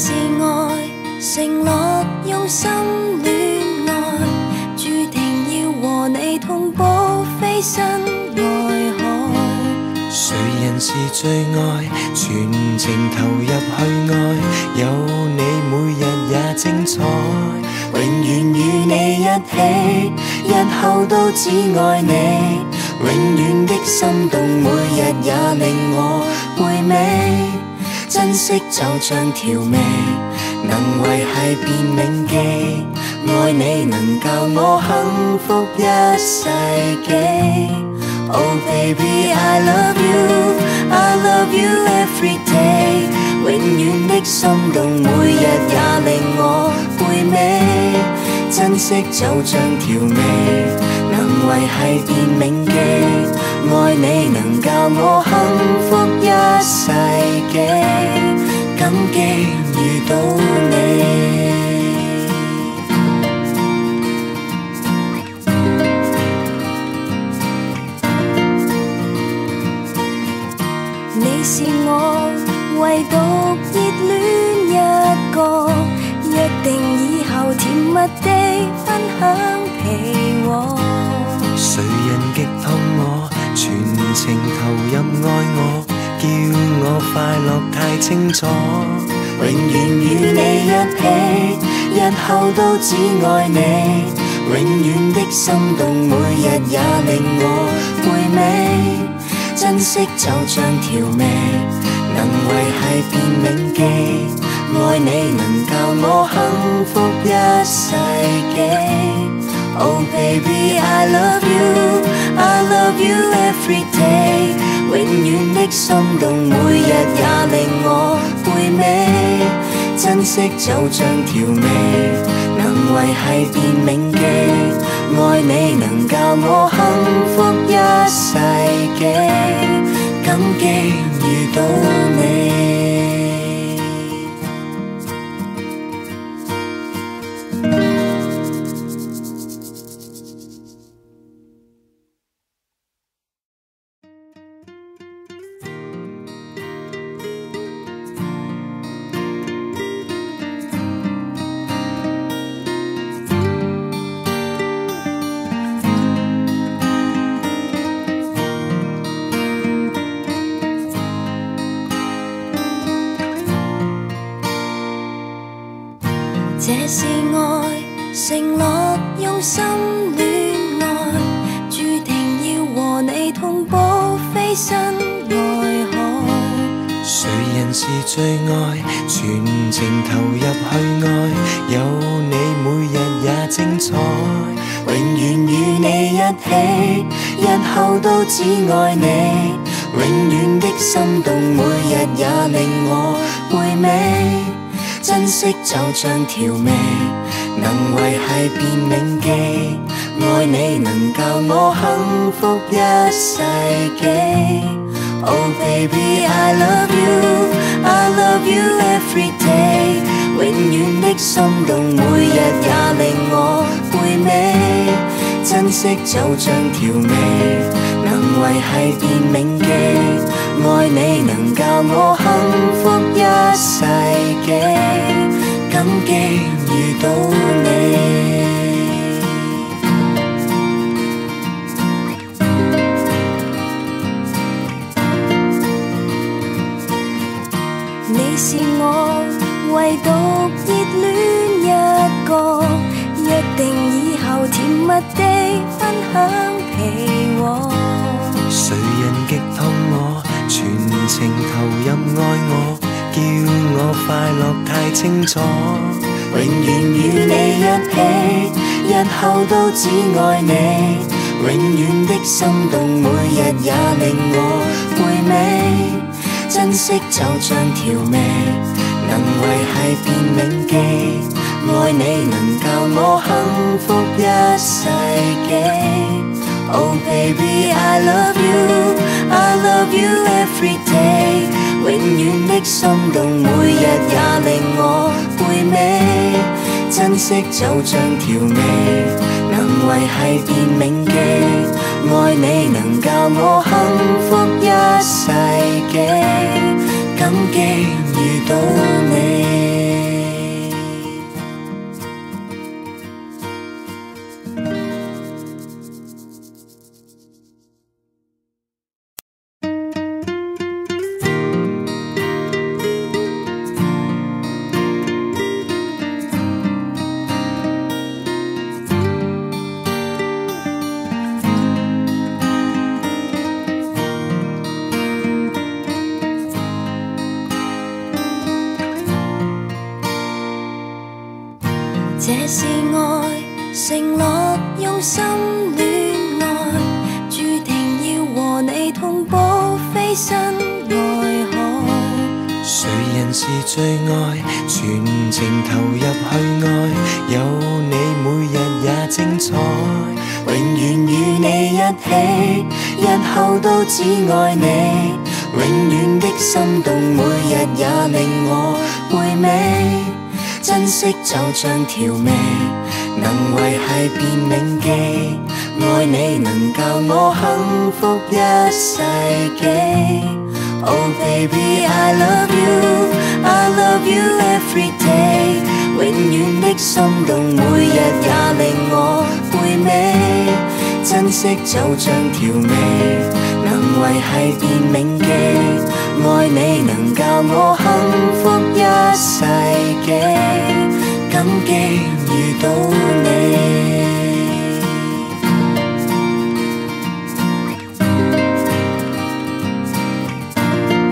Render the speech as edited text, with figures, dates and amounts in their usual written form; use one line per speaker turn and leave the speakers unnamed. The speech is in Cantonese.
是愛，承諾用心戀愛，注定要和你同步飛身愛海。
誰人是最愛，全情投入去愛，有你每日也精彩，永遠與你一起，日後都只愛你，永遠的心動每日也令我回味，珍惜就像調味，能維繫便銘記，愛你能教我幸福一世紀。Oh baby, I love you, I love you every day， 永遠的心動每日也令我回味，珍惜就像調味，能維繫便銘記，愛你能教我幸福一世紀，感激遇到你。
你是我唯獨熱戀一個，約定以後甜蜜地分享被窩。
誰人擊痛我，全情投入愛我，叫我快樂太清楚，永遠與你一起，日後都只愛你，永遠的心動每日也令我回味，珍惜就像調味，能維繫便銘記，愛你能教我幸福一世紀。Oh baby, I love you, I love you every day， 永遠的心動每日也令我回味，珍惜就像調味，能維繫便銘記，愛你能教我幸福一世紀，感激遇到你。
這是愛，承諾用心戀愛，注定要和你同步飛身愛海。
誰人是最愛，全情投入去愛，有你每日也精彩，永遠與你一起，日後都只愛你，永遠的心動每日也令我回味，珍惜就像調味，能維繫便銘記，愛你能教我幸福一世紀。Oh baby, I love you, I love you every day， 永遠的心動每日也令我回味，珍惜就像調味，能維繫便銘記，愛你能教我幸福一世紀，感激遇到你。
你是我唯獨熱戀一個，約定以後甜蜜地分享被窩。
誰人擊痛我，全情投入愛我，叫我快樂太清楚，永遠與你一起，日後都只愛你，永遠的心動每日也令我回味，珍惜就像調味，能維繫便銘記，愛你能教我幸福一世紀。Oh baby, I love you, I love you every day， 永遠的心動每日也令我回味，珍惜就像調味，能維繫便銘記，愛你能教我幸福一世紀，感激遇到你。
承諾用心戀愛，注定要和你同步飛身愛海。
誰人是最愛？全情投入去愛，有你每日也精彩，永遠與你一起，日後都只愛你，永遠的心動每日也令我回味，珍惜就像調味，能維繫便銘記，愛你能教我幸福一世紀。Oh baby I love you every day， 永遠的心動每日也令我回味，珍惜就像調味，能維繫便銘記，愛你能教我幸福一世紀，感激遇到你。